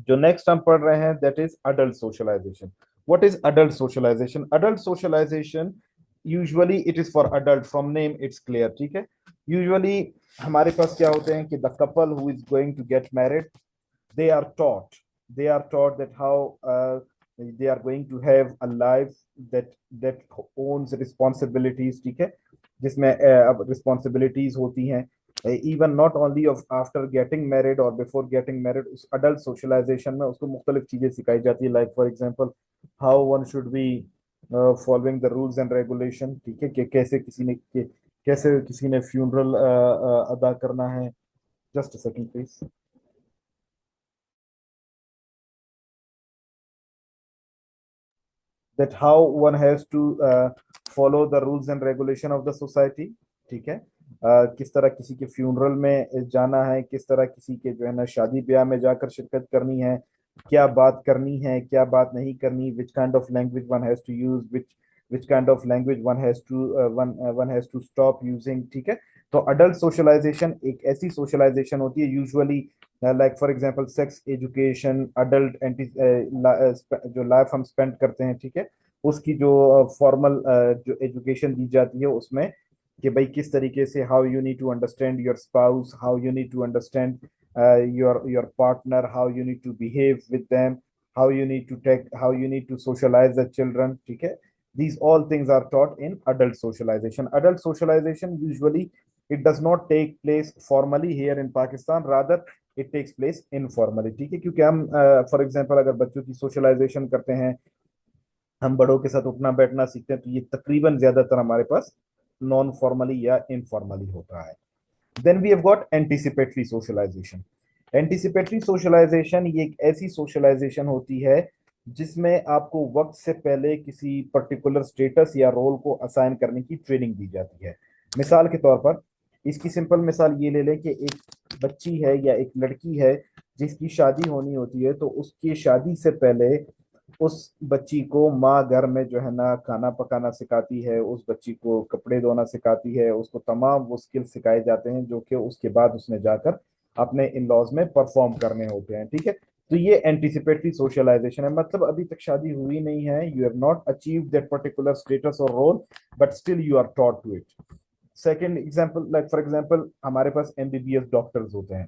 जो नेक्स्ट हम पढ़ रहे हैं that is adult socialization. What is adult socialization? Adult socialization usually it is for adult, from name it's clear, ठीक है। यूजुअली हमारे पास क्या होते हैं कि the couple who is going to get married, they are taught they are taught that how they are going to have a life that that owns responsibilities, ठीक है, जिसमें अब रिस्पॉन्सिबिलिटीज होती हैं, even not only of after getting married और before getting married. उस adult socialisation में उसको मुख्तलिफ चीजें सिखाई जाती है, like for example how one should be following the rules and regulation, ठीक है, कि कैसे किसी ने फ्यूनरल अदा करना है। Just a second please. that how one has to follow the rules and regulation of the society, ठीक है। किस तरह किसी के फ्यूनरल में जाना है, किस तरह किसी के जो है ना शादी ब्याह में जाकर शिरकत करनी है, क्या बात करनी है, क्या बात नहीं करनी, which kind of language one has to use, which kind of language one has to stop using, ठीक है। तो अडल्ट सोशलाइजेशन एक ऐसी सोशलाइजेशन होती है usually, like for example sex education, adult anti जो लाइफ हम स्पेंड करते हैं, ठीक है, उसकी जो फॉर्मल जो एजुकेशन दी जाती है उसमें कि भाई किस तरीके से how you need to understand your spouse, how you need to understand your partner, how you need to behave with them, how you need to socialize the children, ठीक है। These all things are taught in adult socialization. Adult socialization usually it does not take place formally here in Pakistan, rather it takes place informally, ठीक है, क्योंकि हम for example अगर बच्चों की socialisation करते हैं, हम बड़ों के साथ उठना बैठना सीखते हैं, तो ये तकरीबन ज्यादातर हमारे पास नॉन फॉर्मली या इनफॉर्मली होता है। Then we have got anticipatory socialization. Anticipatory socialization ये एक ऐसी सोशलाइजेशन होती है जिसमें आपको वक्त से पहले किसी पर्टिकुलर स्टेटस या रोल को असाइन करने की ट्रेनिंग दी जाती है। मिसाल के तौर पर इसकी सिंपल मिसाल ये ले लें कि एक बच्ची है या एक लड़की है जिसकी शादी होनी होती है, तो उसकी शादी से पहले उस बच्ची को माँ घर में जो है ना खाना पकाना सिखाती है, उस बच्ची को कपड़े धोना सिखाती है, उसको तमाम वो स्किल सिखाए जाते हैं जो कि उसके बाद उसने जाकर अपने इन लॉज में परफॉर्म करने होते हैं, ठीक है। तो ये एंटिसिपेटरी सोशलाइजेशन है, मतलब अभी तक शादी हुई नहीं है, you have not achieve that particular status और role, but still you are taught to it. Second example, like for example हमारे पास एमबीबीएस डॉक्टर्स होते हैं,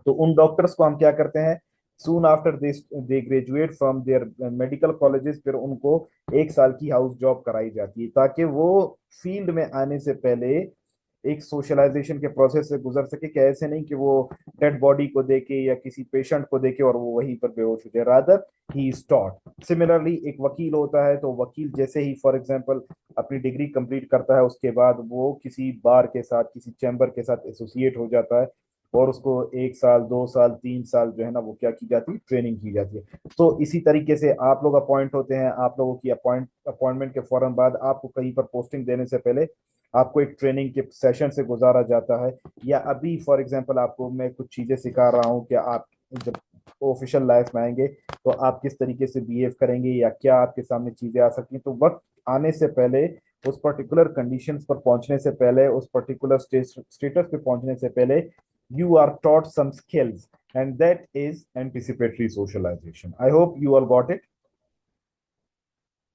तो उन डॉक्टर्स को हम क्या करते हैं, soon after they graduate from their medical colleges, फिर उनको 1 साल की हाउस जॉब कराई जाती है ताकि वो फील्ड में आने से पहले एक सोशलाइजेशन के प्रोसेस से गुजर सके, कि ऐसे नहीं कि वो डेड बॉडी को देके या किसी पेशेंट को देके और वो वहीं पर बेहोश हो जाए, rather he is taught. Similarly एक वकील होता है, तो वकील जैसे ही फॉर एग्जांपल अपनी डिग्री कंप्लीट करता है, उसके बाद वो किसी बार के साथ, किसी चैम्बर के साथ एसोसिएट हो जाता है, और उसको 1 साल 2 साल 3 साल जो है ना वो क्या की जाती है, ट्रेनिंग की जाती है। तो इसी तरीके से आप लोग अपॉइंट होते हैं, आप लोगों की अपॉइंटमेंट के फौरन बाद आपको कहीं पर पोस्टिंग देने से पहले आपको एक ट्रेनिंग के सेशन से गुजारा जाता है। या अभी फॉर एग्जांपल आपको मैं कुछ चीजें सिखा रहा हूँ कि आप जब ऑफिशियल लाइफ में आएंगे तो आप किस तरीके से बिहेव करेंगे या क्या आपके सामने चीजें आ सकती हैं, तो वक्त आने से पहले, उस पर्टिकुलर कंडीशंस पर पहुंचने से पहले, उस पर्टिकुलर स्टेटस पे पहुंचने से पहले you are taught some skills, and that is anticipatory socialization. I hope you all got it.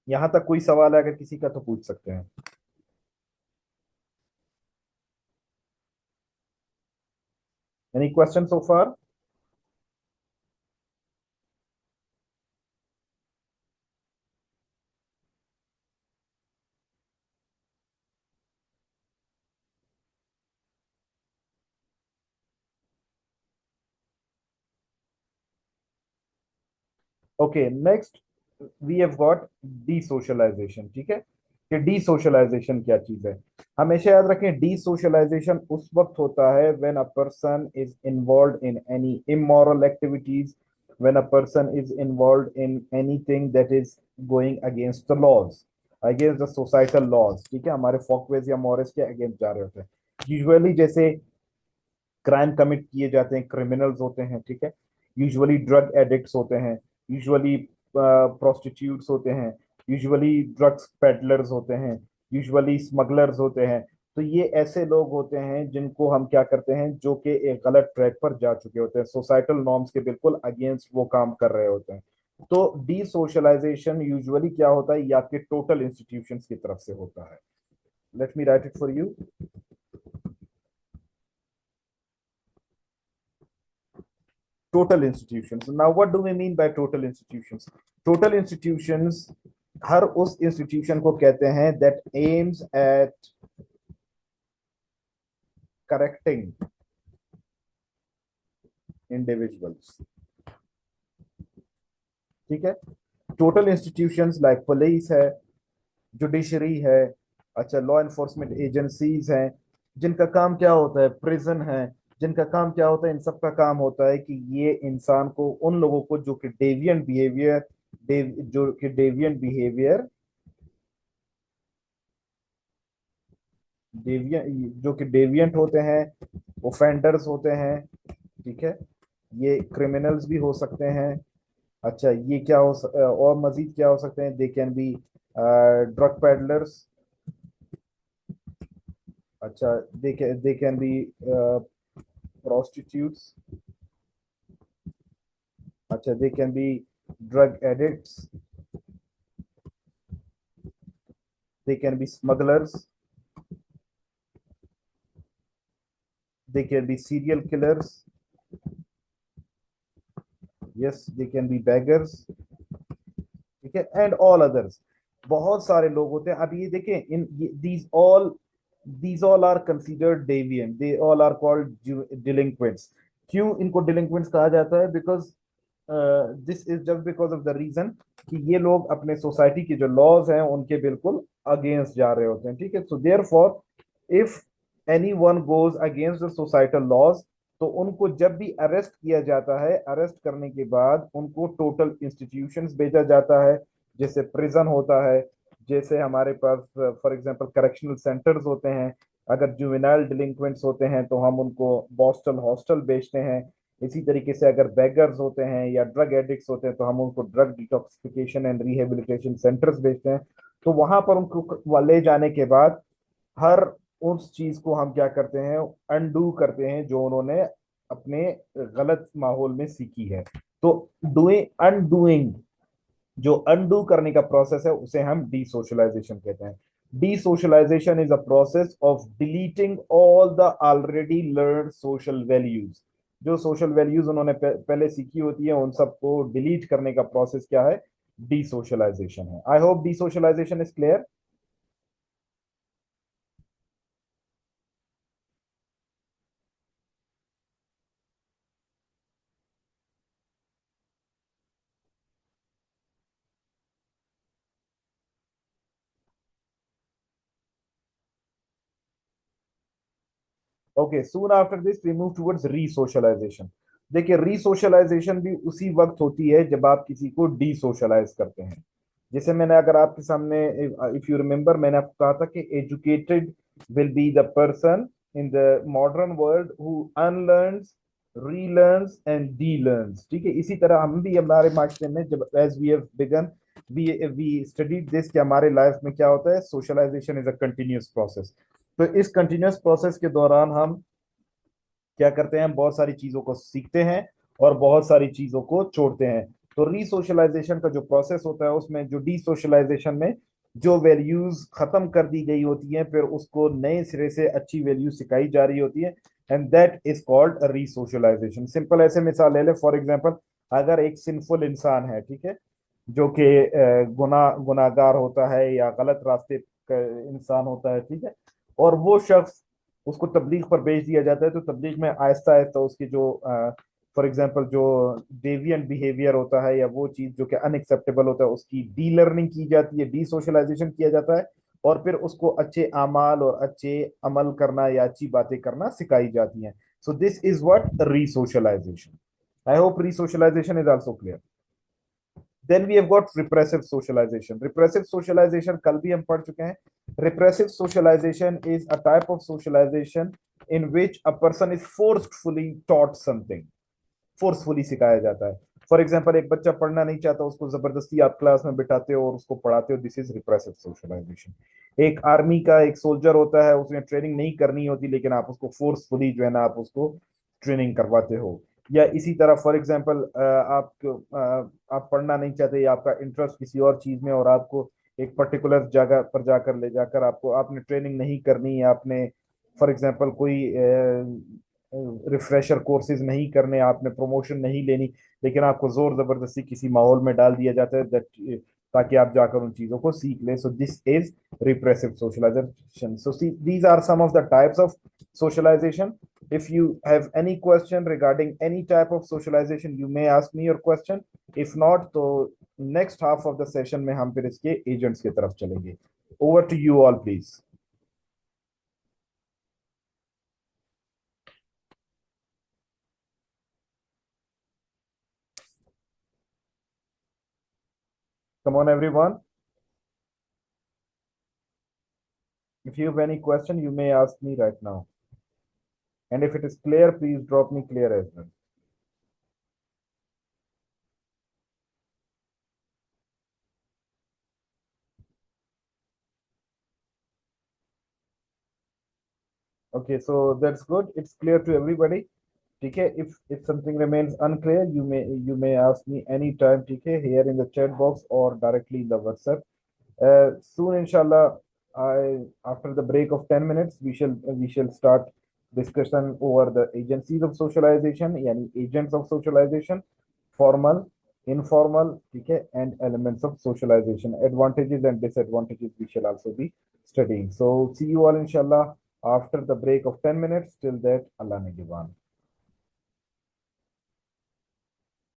यहां तक कोई सवाल है अगर किसी का तो पूछ सकते हैं। Any questions so far? Okay, next we have got desocialization, ठीक है, कि desocialization क्या चीज है। हमेशा याद रखें desocialization उस वक्त होता है when a person is involved in any immoral activities, when a person is involved in anything that is going against the laws, against the societal laws, ठीक है, हमारे folkways या मॉरल्स के अगेंस्ट जा रहे होते हैं। यूजुअली जैसे क्राइम कमिट किए जाते हैं, क्रिमिनल्स होते हैं, ठीक है, यूजुअली ड्रग एडिक्ट्स होते हैं, यूजुअली प्रोस्टिट्यूट्स होते हैं, यूजुअली ड्रग्स पेडलर्स होते हैं, यूजुअली स्मगलर्स होते हैं। तो ये ऐसे लोग होते हैं जिनको हम क्या करते हैं, जो कि एक गलत ट्रैक पर जा चुके होते हैं, सोसाइटल नॉर्म्स के बिल्कुल अगेंस्ट वो काम कर रहे होते हैं। तो डी सोशलाइजेशन यूजुअली क्या होता है, ये आपके टोटल इंस्टीट्यूशंस की तरफ से होता है। Let me write it for you. Total institutions, now what do we mean by total institutions? Total institutions हर उस इंस्टीट्यूशन को कहते हैं that aims at correcting individuals. ठीक है, टोटल इंस्टीट्यूशंस लाइक पुलिस है, जुडिशरी है, अच्छा लॉ एनफोर्समेंट एजेंसीज हैं, जिनका काम क्या होता है, प्रिजन है, जिनका काम क्या होता है, इन सब का काम होता है कि ये इंसान को, उन लोगों को जो कि डेविएंट बिहेवियर, जो कि डेविएंट बिहेवियर, डेविएंट जो कि डेविएंट होते हैं, ओफेंडर्स होते हैं, ठीक है, ये क्रिमिनल्स भी हो सकते हैं। अच्छा ये क्या और मजीद क्या हो सकते हैं, they can be drug peddlers, अच्छा दे कैन बी prostitutes, अच्छा they can be drug addicts, they can be smugglers, they can be serial killers, yes they can be beggars, ठीक है, एंड ऑल अदर्स। बहुत सारे लोग होते हैं। अब ये देखें, in these all are considered deviant, they all are called delinquents. क्यों इनको डिलिंक्वेंट्स कहा जाता है? Because this is just because of the reason कि ये लोग अपने सोसाइटी के जो लॉज हैं उनके बिल्कुल अगेंस्ट जा रहे होते हैं। ठीक है, so therefore if anyone goes against the societal laws, तो उनको जब भी अरेस्ट किया जाता है, अरेस्ट करने के बाद उनको टोटल इंस्टीट्यूशंस भेजा जाता है, जैसे प्रिजन होता है, जैसे हमारे पास फॉर एग्जांपल करेक्शनल सेंटर्स होते हैं। अगर जुवेनाइल डिलिंक्वेंट्स होते हैं तो हम उनको बॉस्टल हॉस्टल भेजते हैं। इसी तरीके से अगर बेगर्स होते हैं या ड्रग एडिक्ट्स होते हैं तो हम उनको drug detoxification and rehabilitation centres भेजते हैं। तो वहां पर उनको ले जाने के बाद हर उस चीज को हम क्या करते हैं, अनडू करते हैं, जो उन्होंने अपने गलत माहौल में सीखी है। तो डूइंग अनडूइंग, जो अनडू करने का प्रोसेस है उसे हम डीसोशलाइजेशन कहते हैं। Desocialisation is a process of deleting all the already learn social values. जो सोशल वैल्यूज उन्होंने पहले सीखी होती है उन सबको डिलीट करने का प्रोसेस क्या है, डीसोशलाइजेशन है। I hope desocialisation is clear. Okay, soon after this we move towards resocialisation. देखिए रीसोशलाइजेशन भी उसी वक्त होती है जब आप किसी को डीसोशलाइज करते हैं। जैसे मैंने अगर आपके सामने, इफ यू रिमेंबर, मैंने आपको कहा था कि educated will be the person in the modern world who unlearns, relearns and delearns. ठीक है, इसी तरह हम भी हमारे मास्टर में जब as we have begun we studied this कि हमारे लाइफ में क्या होता है, socialization is a continuous process. तो इस कंटिन्यूअस प्रोसेस के दौरान हम क्या करते हैं, बहुत सारी चीजों को सीखते हैं और बहुत सारी चीजों को छोड़ते हैं। तो रीसोशलाइजेशन का जो प्रोसेस होता है उसमें जो डीसोशलाइजेशन में जो वैल्यूज खत्म कर दी गई होती हैं फिर उसको नए सिरे से अच्छी वैल्यू सिखाई जा रही होती है, and that is called resocialisation. Simple ऐसे मिसाल ले ले, फॉर एग्जांपल अगर एक सिंफुल इंसान है, ठीक है, जो कि गुनाहगार होता है या गलत रास्ते का इंसान होता है, ठीक है, और वो शख्स, उसको तबलीग पर भेज दिया जाता है, तो तबलीग में आहिस्ता आहिस्ता उसकी जो फॉर एग्जांपल जो डेविएंट बिहेवियर होता है या वो चीज जो कि अनएक्सेप्टेबल होता है उसकी डी लर्निंग की जाती है, डी सोशलाइजेशन किया जाता है, और फिर उसको अच्छे अमाल और अच्छे अमल करना या अच्छी बातें करना सिखाई जाती हैं। So this is what resocialisation. I hope resocialisation is also clear. Then we have got repressive socialisation. Repressive socialisation कल भी हम पढ़ चुके हैं। Repressive socialisation is a type of socialisation in which a person is forcefully taught something. Forcefully सिखाया जाता है। For example एक बच्चा पढ़ना नहीं चाहता, उसको जबरदस्ती आप क्लास में बिठाते हो और उसको पढ़ाते हो, दिस इज रिप्रेसिव सोशलाइजेशन। एक आर्मी का एक सोल्जर होता है, उसने ट्रेनिंग नहीं करनी होती, लेकिन आप उसको फोर्सफुली जो है ना आप उसको ट्रेनिंग करवाते हो। या इसी तरह फॉर एग्जांपल आप पढ़ना नहीं चाहते या आपका इंटरेस्ट किसी और चीज में, और आपको एक पर्टिकुलर जगह पर जाकर ले जाकर आपको आपने ट्रेनिंग नहीं करनी, या आपने फॉर एग्जांपल कोई रिफ्रेशर कोर्सेज नहीं करने, आपने प्रमोशन नहीं लेनी, लेकिन आपको जोर जबरदस्ती किसी माहौल में डाल दिया जाता है ताकि आप जाकर उन चीजों को सीख ले। सो this is repressive socialization. So see, these are some of the types of socialization. If you have any question regarding any type of socialization, you may ask me your question. If not, तो next half of the session में हम फिर इसके agents की तरफ चलेंगे. Over to you all, please. Come on, everyone. If you have any question, you may ask me right now. And if it is clear, please drop me clear as well. Okay, so that's good. It's clear to everybody. ठीक है, if something remains unclear, you may ask me anytime, ठीक है, here in the chat box or directly in the WhatsApp. Soon, inshallah, I after the break of 10 minutes, we shall start discussion over the agencies of socialization, yani agents of socialization, formal, informal, ठीक है, and elements of socialization, advantages and disadvantages we shall also be studying. So see you all inshallah after the break of 10 minutes. Till that, Allah Nigiban.